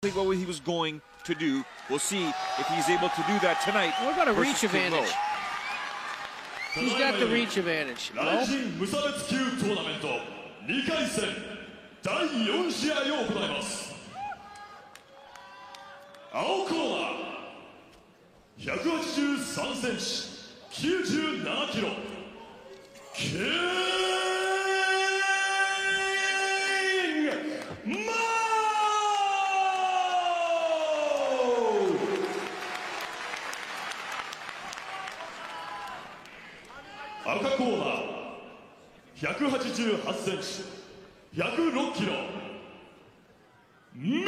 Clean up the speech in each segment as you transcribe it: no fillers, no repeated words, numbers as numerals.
what he was going to do. We'll see if he's able to do that tonight. What about a reach advantage? He's got the reach advantage. No? 無差別級トーナメント2回戦第4試合を行います。青コーナー183センチ97キロキングマ赤コーナー188センチ106キロミル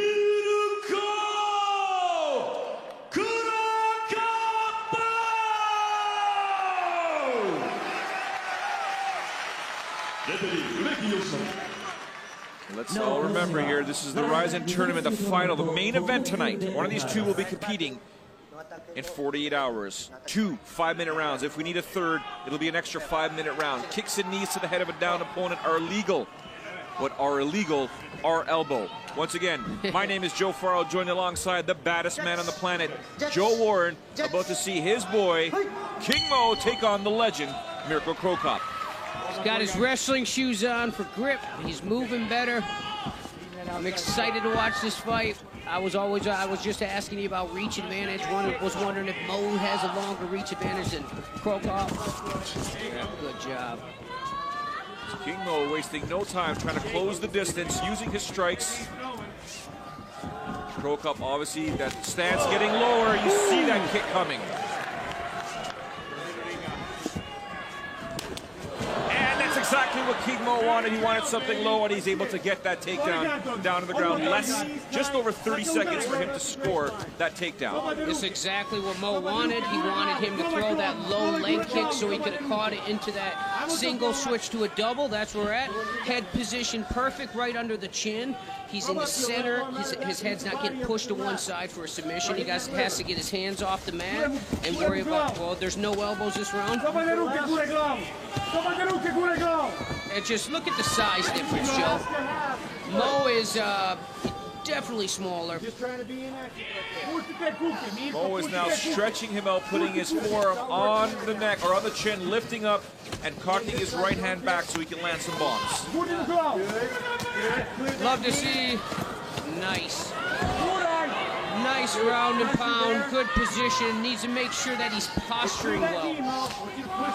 コクロカップレフェリー植木義信 Let's all remember here, this is the Rizin Tournament, the final, the main event tonight. One of these two will be competing in 48 hours. 2 5-minute rounds. If we need a third, it'll be an extra 5-minute round. Kicks and knees to the head of a downed opponent are legal. What are illegal are elbow. Once again, my name is Joe Farrell, joined alongside the baddest man on the planet, Joe Warren, about to see his boy, King Mo, take on the legend, Mirko Cro Cop. He's got his wrestling shoes on for grip. He's moving better. I'm excited to watch this fight. I was just asking you about reach advantage. Was wondering if Mo has a longer reach advantage than Cro Cop. Yeah, good job. King Mo wasting no time trying to close the distance, using his strikes. Cro Cop, obviously, that stance getting lower. You see that kick coming. Exactly what King Mo wanted. He wanted something low, and he's able to get that takedown down to the ground. Just over 30 seconds for him to score that takedown. This is exactly what Mo wanted. He wanted him to throw that low leg kick so he could have caught it into that single switch to a double. That's where we're at. Head position perfect right under the chin. He's in the center. His head's not getting pushed to one side for a submission. He has to get his hands off the mat and worry about, well, there's no elbows this round. And just look at the size difference, Joe. Mo is definitely smaller. Mo is now stretching him out, putting his forearm on the neck or on the chin, lifting up and cocking his right hand back so he can land some bombs. Love to see. Nice. Nice round and pound, good position. Needs to make sure that he's posturing well.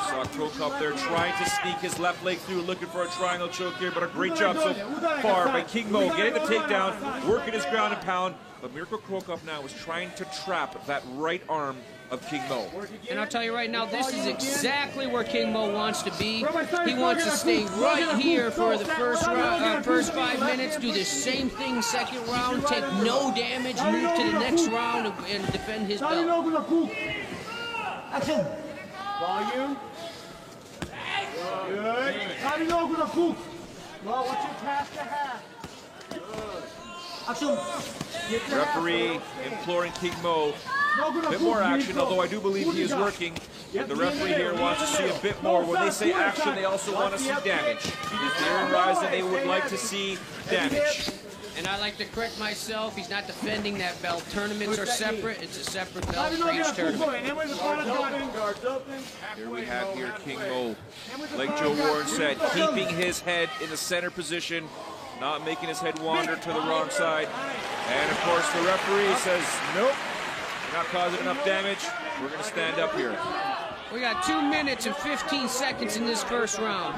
Saw Cro Cop there trying to sneak his left leg through, looking for a triangle choke here, but a great job so far by King Mo, getting the takedown, working his ground and pound. But Mirko Cro Cop now is trying to trap that right arm of King Mo. And I'll tell you right now, this is exactly where King Mo wants to be. He wants to stay right here for the first 5 minutes, do the same thing second round, take no damage, move to the next round, and defend his belt. Action. Volume. Good. Well, what's your task to have? Action. Referee imploring King Mo a bit more action, although I do believe he is working. The referee here wants to see a bit more. When they say action, they also want to see damage. If they're in Rizin, they would like to see damage. And I like to correct myself, he's not defending that belt. Tournaments are separate, it's a separate belt for each tournament. Here we have King Mo, like Joe Warren said, keeping his head in the center position, not making his head wander to the wrong side. And of course the referee says, nope, you're not causing enough damage, we're going to stand up here. We got 2 minutes and 15 seconds in this first round.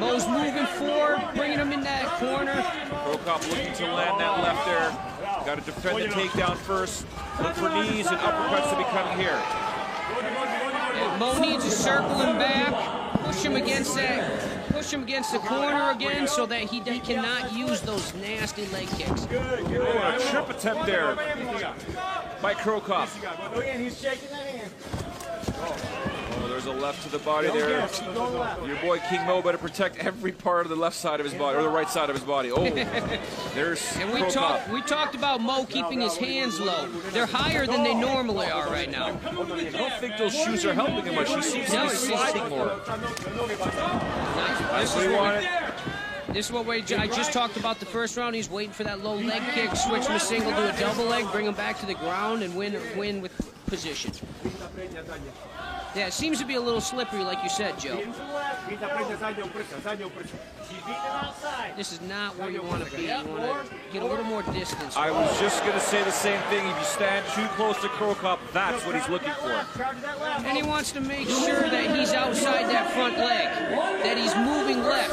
Mo's moving forward, bringing him in that corner. Cro Cop looking to land that left there. Got to defend the takedown first. Look for knees and uppercuts to be coming here. And Mo needs to circle him back, push him against the corner again so that he cannot use those nasty leg kicks. Oh, a trip attempt there by Cro Cop. Oh, there's a left to the body there. Your boy King Mo better protect every part of the left side of his body, or the right side of his body. Oh, there's and we talked about Mo keeping his hands low. They're higher than they normally are right now. I don't think those shoes are helping him much. He seems to be sliding more. Nice. That's what he wanted. This is what I just talked about the first round. He's waiting for that low leg kick, switch from a single to a double leg, bring him back to the ground, and win with position. Yeah, it seems to be a little slippery, like you said, Joe. This is not where you want to be. You want to get a little more distance. I was just going to say the same thing. If you stand too close to Cro Cop, that's what he's looking for. And he wants to make sure that he's outside that front leg, that he's moving left.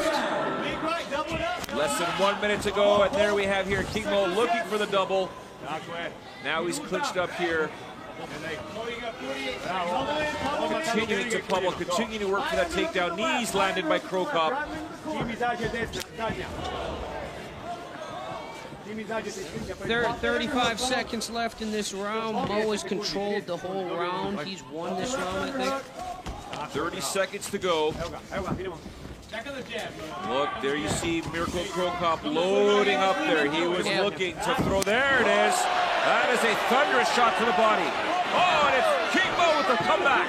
Less than 1 minute to go, and there we have here King Mo looking for the double. Now he's clinched up here. Continuing to pummel, continuing to work for that takedown. Knees landed by Cro Cop. 35 seconds left in this round. Mo has controlled the whole round. He's won this round, I think. 30 seconds to go. Look, there you see Mirko Cro Cop loading up there. He was looking to throw. There it is. That is a thunderous shot to the body. Oh, and it's King Mo with the comeback.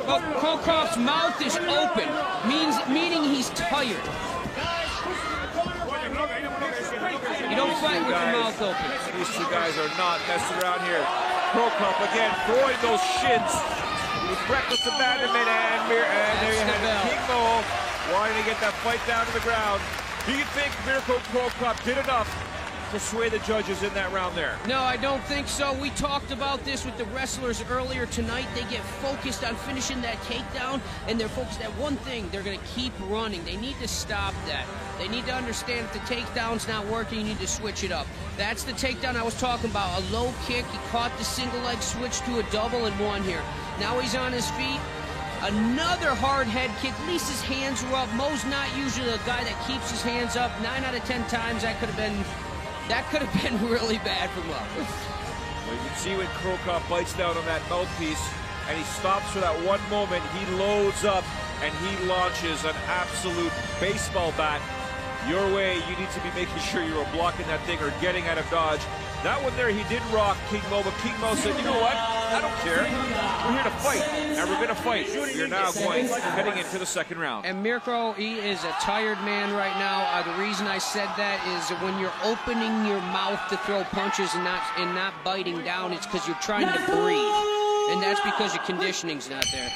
Well, Cro Cop's mouth is open, meaning he's tired. You don't fight with your mouth open. These two guys are not messing around here. Cro Cop again throwing those shins with reckless abandonment, and there you have it. King Mo wanting to get that fight down to the ground. Do you think Mirko Cro Cop did enough to sway the judges in that round there? No, I don't think so. We talked about this with the wrestlers earlier tonight. They get focused on finishing that takedown, and they're focused at one thing. They're going to keep running. They need to stop that. They need to understand if the takedown's not working, you need to switch it up. That's the takedown I was talking about. A low kick. He caught the single leg switch to a double and won here. Now he's on his feet. Another hard head kick. At least his hands were up. Mo's not usually a guy that keeps his hands up. 9 out of 10 times that could have been really bad for Mo. Well, you can see when Cro Cop bites down on that mouthpiece and he stops for that one moment, he loads up and he launches an absolute baseball bat your way. You need to be making sure you're blocking that thing or getting out of dodge. That one there, he did rock King Mo, but King Mo said, you know what? I don't care. We're here to fight, and we're going to fight. We're now heading into the second round. And Mirko, he is a tired man right now. The reason I said that is that when you're opening your mouth to throw punches and not biting down, it's because you're trying to breathe. And that's because your conditioning's not there.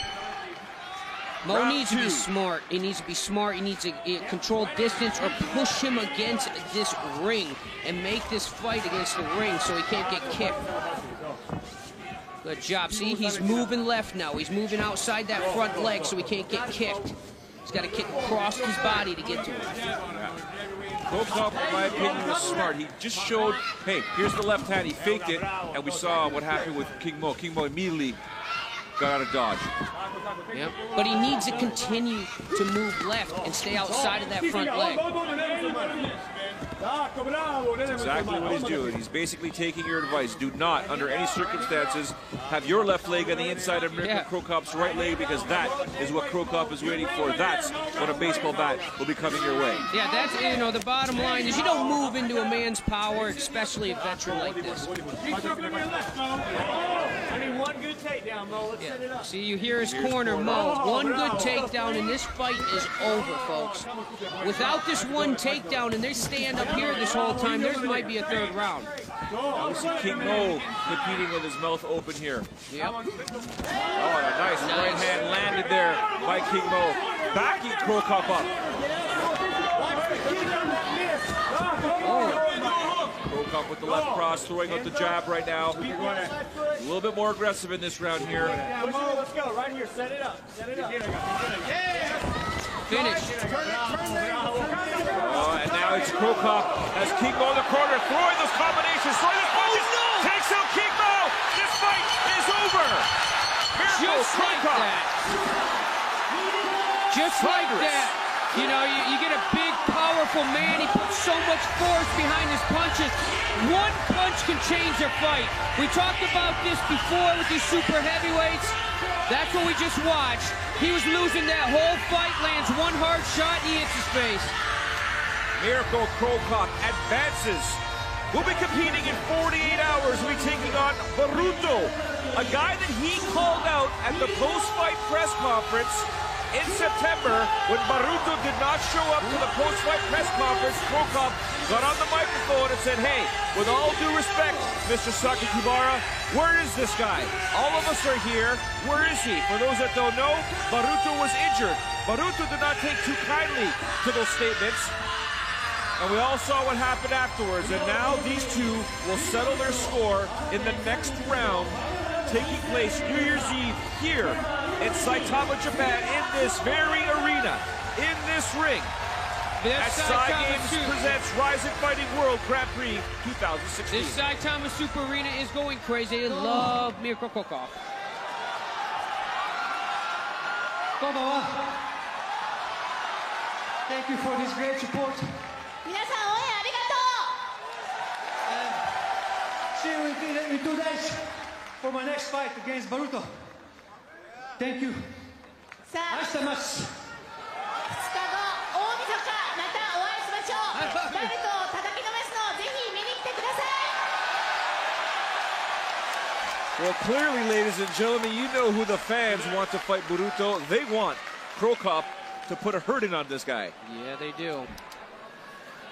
Mo needs to be smart. He needs to be smart. He needs to control distance or push him against this ring and make this fight against the ring so he can't get kicked. Good job. See, he's moving left now. He's moving outside that front leg so he can't get kicked. He's got to kick across his body to get to him. Cro Cop, in my opinion, was smart. He just showed, hey, here's the left hand. He faked it, and we saw what happened with King Mo. King Mo immediately got out of dodge. Yep. But he needs to continue to move left and stay outside of that front leg. That's exactly what he's doing. He's basically taking your advice. Do not, under any circumstances, have your left leg on the inside of Mirko Cro Cop's right leg, because that is what Cro Cop is waiting for. That's when a baseball bat will be coming your way. Yeah, that's, the bottom line is you don't move into a man's power, especially a veteran like this. I need one good takedown, Mo. Let's set it up. See, you hear his corner, Mo. One good takedown, and this fight is over, folks. Without this one takedown, and they stand up here this whole time, there might be a third round. Now we see King Mo competing with his mouth open here. Yep. Oh, and a nice right hand landed there by King Mo. Backing Cro Cop up. Cro Cop with the left cross, throwing out the jab right now. A little bit more aggressive in this round here. Let's go. Right here. Set it up. Set it up. Finish. And now it's Cro Cop as King Mo in the corner, throwing those combinations, throwing those punches, takes out King Mo. This fight is over. Just like that. Just like that. You get a big, powerful man. He puts so much force behind his punches. One punch can change a fight. We talked about this before with these super heavyweights. That's what we just watched. He was losing that whole fight, lands one hard shot, and he hits his face. Mirko Cro Cop advances. We'll be competing in 48 hours. We'll be taking on Baruto, a guy that he called out at the post-fight press conference In September, when Baruto did not show up to the post-fight press conference, Cro Cop got on the microphone and said, hey, with all due respect, Mr. Sakakibara, where is this guy? All of us are here. Where is he? For those that don't know, Baruto was injured. Baruto did not take too kindly to those statements. And we all saw what happened afterwards. And now these two will settle their score in the next round, taking place New Year's Eve here in Saitama, Japan, in this very arena, in this ring, at Sai Games presents Rizin Fighting World Grand Prix 2016. This Saitama Super Arena is going crazy. They love Mirko Cro Cop. Thank you for this great support. See you in 2 days for my next fight against Baruto. Thank you. さあ、2日後、大晦日、またお会いしましょう。ベルトを叩きのめすのをぜひ見に来てください。 Well, clearly, ladies and gentlemen, you know who the fans want to fight Baruto. They want Cro Cop to put a hurting on this guy. Yeah, they do.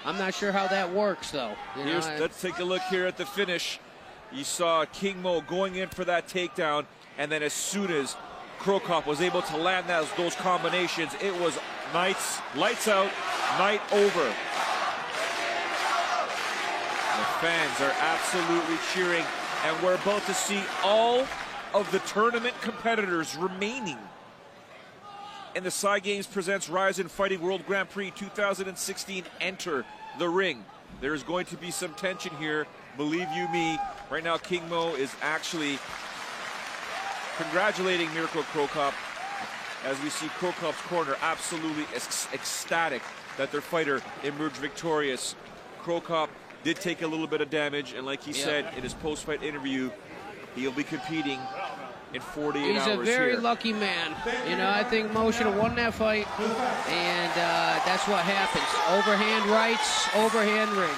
I'm not sure how that works, though. Let's take a look here at the finish. You saw King Mo going in for that takedown, and then as soon as Cro Cop was able to land those combinations, it was lights out, night over. The fans are absolutely cheering, and we're about to see all of the tournament competitors remaining in the Sai Games presents Rizin Fighting World Grand Prix 2016 enter the ring. There is going to be some tension here, believe you me. Right now, King Mo is actually congratulating Mirko Cro Cop, as we see Cro Cop's corner absolutely ecstatic that their fighter emerged victorious. Cro Cop did take a little bit of damage, and like he said in his post-fight interview, he'll be competing in 48 hours. He's a very lucky man. You know, I think Mo should have won that fight, and that's what happens. Overhand rights, overhand ring.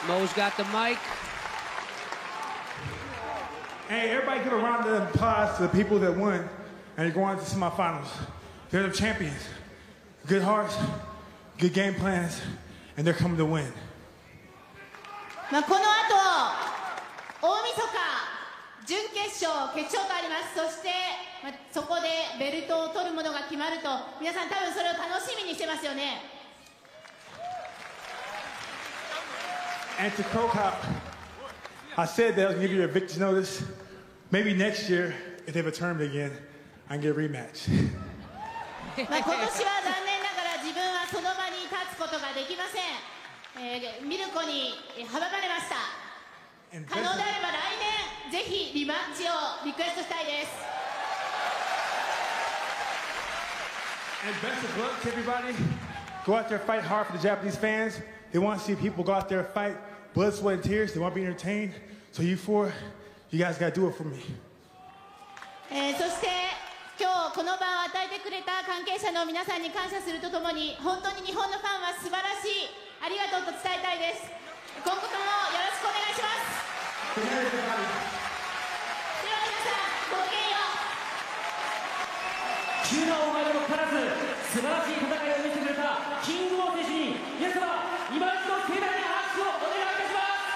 Mo's got the mic. Hey, everybody give a round of applause to the people that won and they're going to semifinals. They're the champions. Good hearts, good game plans, and they're coming to win. この後、大晦日、準決勝、決勝とあります。そして、そこでベルトを取るものが決まると、皆さん多分それを楽しみにしてますよね。And to Cro Cop, I said that I was going to give you a victory notice. Maybe next year, if they have a tournament again, I can get a rematch. 今年は残念ながら自分はその場に立つことができません。ミルコに阻まれました。可能であれば来年ぜひリマッチをリクエストしたいです。And best of luck to everybody. Go out there, fight hard for the Japanese fans. They want to see people go out there and fight, blood, sweat, and tears. They want to be entertained. So you four, you guys got to do it for me. そして今日この場を与えてくれた関係者の皆さんに感謝するとともに、本当に日本のファンは素晴らしい、ありがとうと伝えたいです。今後ともよろしくお願いします。では皆さん、ごきげんよう。急な大前でもからず素晴らしい戦いを見せてくれたキングモー選手に皆様今一度盛大な拍手をお願いいたします。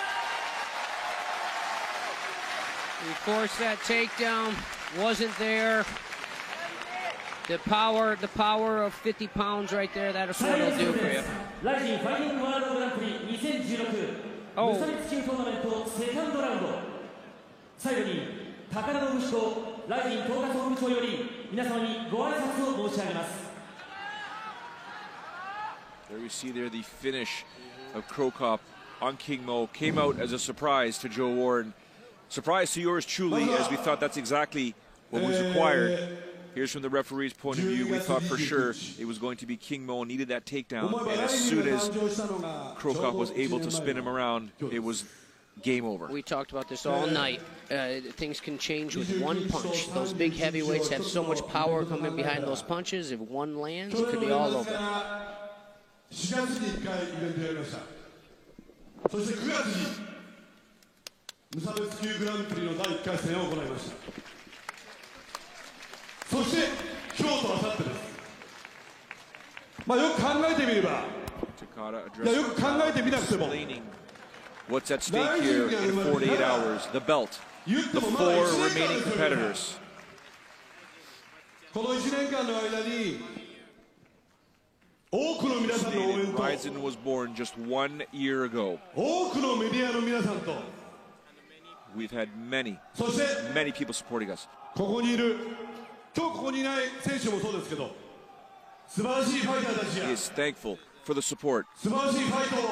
Of course, that takedown wasn't there. The power of 50 pounds right there, that's what it'll do for you. Rizin Fighting World Grand Prix 2016無差別級トーナメントセカンドラウンド。最後に高田の息子ライジン統括本部長より皆様にご挨拶を申し上げます。 There we see there the finish of Cro Cop on King Mo. Came out as a surprise to Joe Warren. Surprise to yours truly, as we thought that's exactly what was required. Here's from the referee's point of view. We thought for sure it was going to be King Mo, needed that takedown. And as soon as Cro Cop was able to spin him around, it was game over. We talked about this all night. Things can change with one punch. Those big heavyweights have so much power coming behind those punches. If one lands, it could be all over. 4月に1回イベントやりました。そして9月に無差別級グランプリの第1回戦を行いました。そしして今日と明後日です。まあよく考えてみれば、いやよく考えてみなくても。What's at stake here in 48 hours? The belt, the 4 remaining competitors. この1年間の間に多くの皆さんの応援と Rizin was born just 1 year ago. 多くのメディアの皆さんと We've had many そして people supporting us. ここにいる今日ここにいない選手もそうですけど素晴らしいファイターたちや He is thankful for the support. 素晴らしいファイトを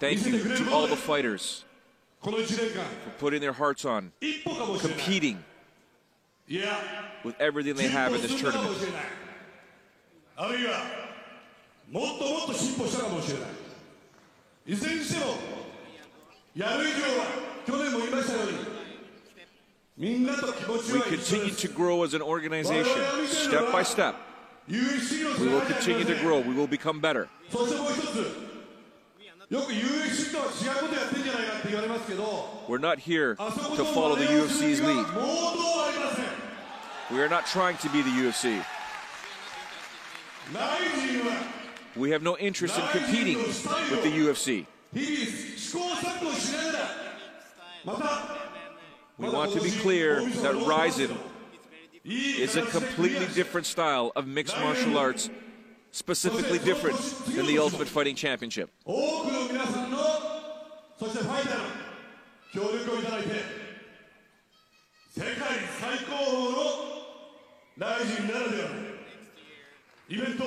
Thank you to all the fighters この1年間 for putting their hearts on, 一歩かもしれない competing いや with everything they have in this 進んだか tournament. もしれないあるいはもっともっと進歩したかもしれないいずれにしてもやる以上は去年も言いましたようにみんなと気持ち We は一緒 continue です to grow as an organization, step by step. UFC の We 世 will 界 continue to grow. We will become better. そしてもう一つよく UFC とは違うことやってんじゃないかって言われますけど We're not here あそこ to と follow the 我々の UFC's する lead. 気は毛頭ありません We are not trying to be the UFC. ライジンは We have no interest in competing with the UFC. 日々試行錯誤しながらまた We want to be clear that Rizin is a completely different style of mixed martial arts, specifically different than the Ultimate Fighting Championship. 多くの皆さんのそしてファイターの協力をいただいて世界最高峰のライジンならではのイベントを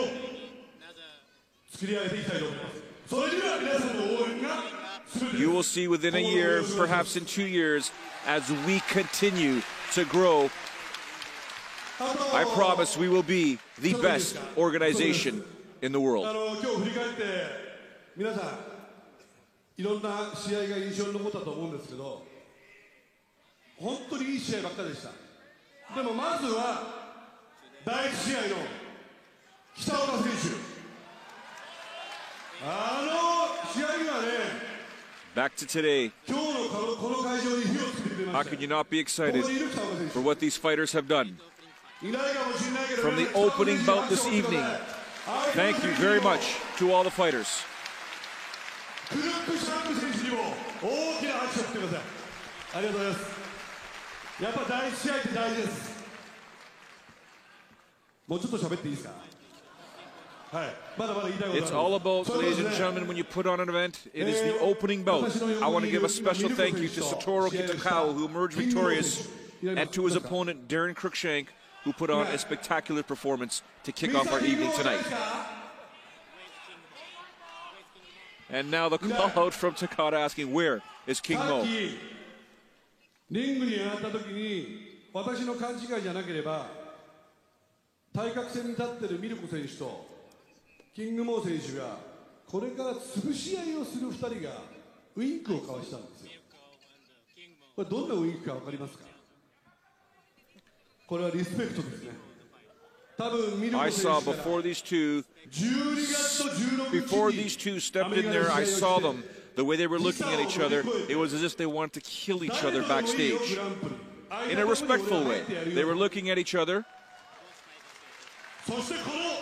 作り上げていきたいと思います。それには皆さんの応援が全て You will see within a year, perhaps in 2 years, as we continue to grow. I promise we will be the best organization in the world. 今日振り返って皆さんいろんな試合が印象に残ったと思うんですけど本当にいい試合ばっかりでした。でもまずは第1試合の北岡選手試合にはね Back to today. 今日のこの会場に火をつけてくれま How した could you not be excited ここにいる北岡選手 for what these fighters have done? いないかもしれないけど From the opening bout this evening, thank you very much to all the fighters. クルック・シャンク選手にも大きな拍手を送ってください。ありがとうございます。やっぱ第1試合って大事です。もうちょっと喋っていいですか。はい。まだまだ言いたいことある。 It's all about, ladies and gentlemen, when you put on an event, it is the opening bout. I want to give a special thank you to Satoru Kitakawa, who emerged victorious, and to his opponent, Darren Cruikshank, who put on a spectacular performance to kick off our evening tonight. And now the call out from Takada asking, where is King Mo? リングに上がった時に私の勘違いじゃなければ対角線に立ってるミルコ選手とキングモー選手がこれから潰し合いをする2人がウインクを交わしたんですよ。これどんなウインクか分かりますか。これはリスペクトですね。多分ミルコ I 選 saw 手から before these two 12月と16日 Before に these two stepped in there, I saw them. The way they were looking at each other, it was as if they wanted to kill each other backstage. In a respectful way. They were looking at each other, そしてこの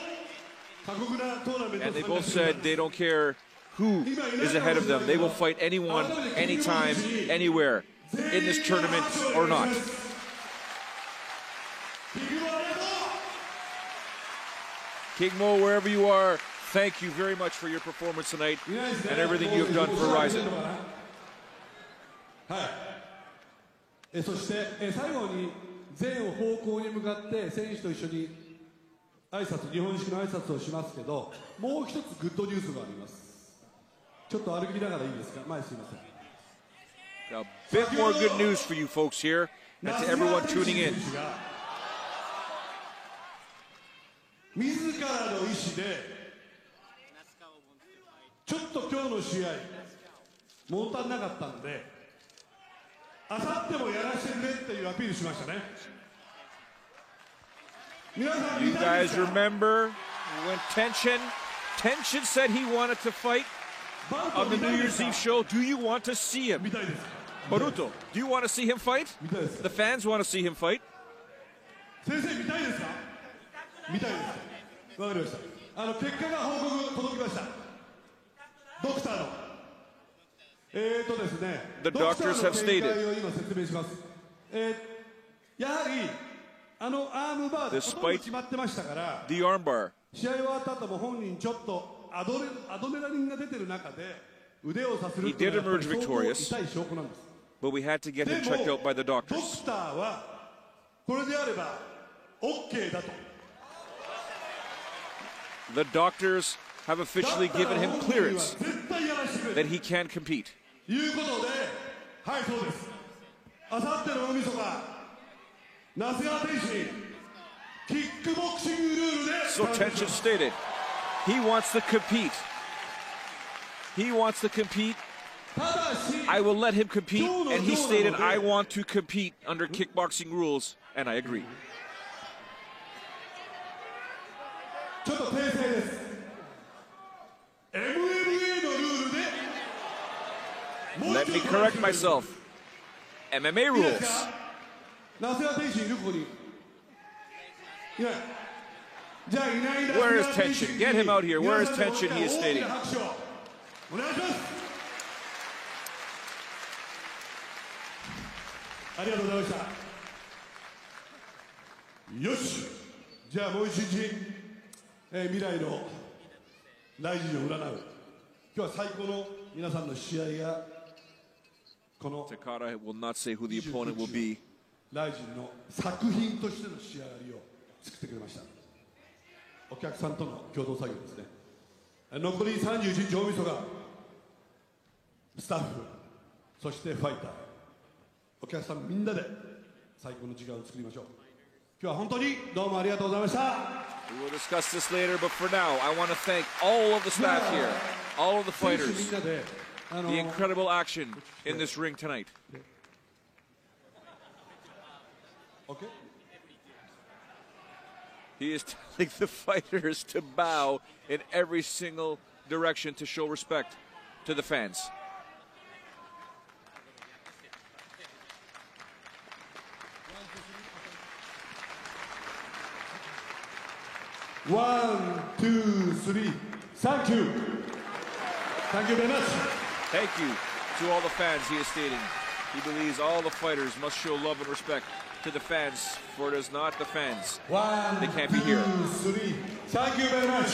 過酷なトーナメント and they both said they don't care who is ahead of them. They will fight anyone, anytime, anywhere, in this tournament or not. King Mo, wherever you are, thank you very much for your performance tonight and everything you have done for Rizin. はい。そして最後に全方向に向かって選手と一緒に挨拶、日本式の挨拶をしますけど、もう一つグッドニュースがあります。ちょっと歩きながらいいですか。前すいません。A bit more good news for you folks here and to everyone tuning in. 自らの意思でちょっと今日の試合物足んなかったんであさってもやらせてくれっていうアピールしましたね。皆さん You 見たいで guys すか。 remember when Tenshin said he wanted to fight on the New Year's Eve show? Do you want to see him? 見たいですか。 Baruto, do you want to see him fight? 見たいですか。 The fans want to see him fight. 先生見たいですか。見たいですか。わかりました。結果が報告届きました。ドクターの。ですね。The doctors have stated. を今説明します。やはりアームバーでほとんど決まってましたから。The armbar. 試合終わった後も本人ちょっとアドレナリンが出てる中で腕をさするっていうのは相当痛い証拠なんです。But we had to get him checked out by the ド doctors. クターはこれであれば OK だと。The doctors have officially given him clearance that he can compete. いうことで、はいそうです。あさっての大晦日、那須川天心キックボクシングルールで。So Tenshin stated, he wants to compete. He wants to compete. I will let him compete, and he stated, I want to compete under kickboxing rules, and I agree. ちょっと訂正です。MMA のルールで。Let me correct myself. MMA rules. 那須川天心いるここに。いない。じゃあいない。 Where is Tenshin? Get him out here. Where is Tenshin? He is stating. お願いします。ありがとうございました。よし。じゃあもう一日、未来のライジンを占う。今日は最高の皆さんの試合がこの Takada will not say who the opponent will be. ライジンの作品としての仕上がりを作ってくれました。お客さんとの共同作業ですね。残り31日大晦日、スタッフ、そしてファイター、お客さんみんなで最高の時間を作りましょう。今日は本当にどうもありがとうございました。We will discuss this later, but for now, I want to thank all of the staff here, all of the fighters, the incredible action in this ring tonight. Okay. He is telling the fighters to bow in every single direction to show respect to the fans. One, two, three. Thank you. Thank you very much. Thank you to all the fans, he is stating. He believes all the fighters must show love and respect to the fans, for it is not the fans. One, they can't be here. 2, 3. Thank you very much.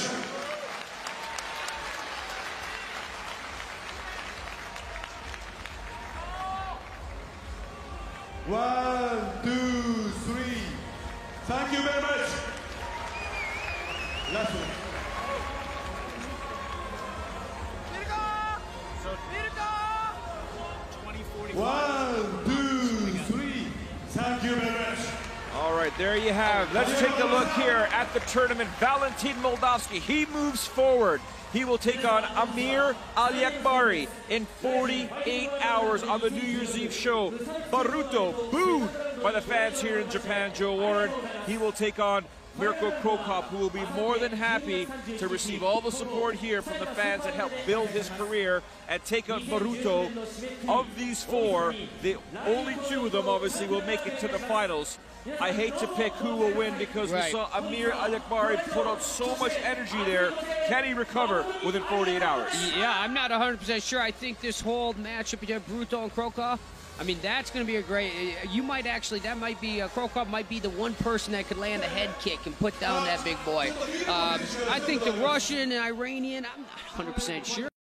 One, 2, 3. Thank you very much. Last one. One, 2, 3. Thank you very much. All right, there you have. Let's take a look here at the tournament. Valentin Moldavsky, he moves forward. He will take on Amir Aliakbari in 48 hours on the New Year's Eve show. Baruto, booed by the fans here in Japan, Joe Warren. He will take on Mirko Cro Cop, who will be more than happy to receive all the support here from the fans that helped build his career and take on Baruto. Of these four, the only two of them obviously will make it to the finals. I hate to pick who will win because we saw Amir Aliakbari put out so much energy there. Can he recover within 48 hours? Yeah, I'm not 100% sure. I think this whole matchup between Baruto and Cro Cop, I mean, that's going to be a great. You might actually, that might be, Cro Cop might be the one person that could land a head kick and put down that big boy. I think the Russian and Iranian, I'm not 100% sure.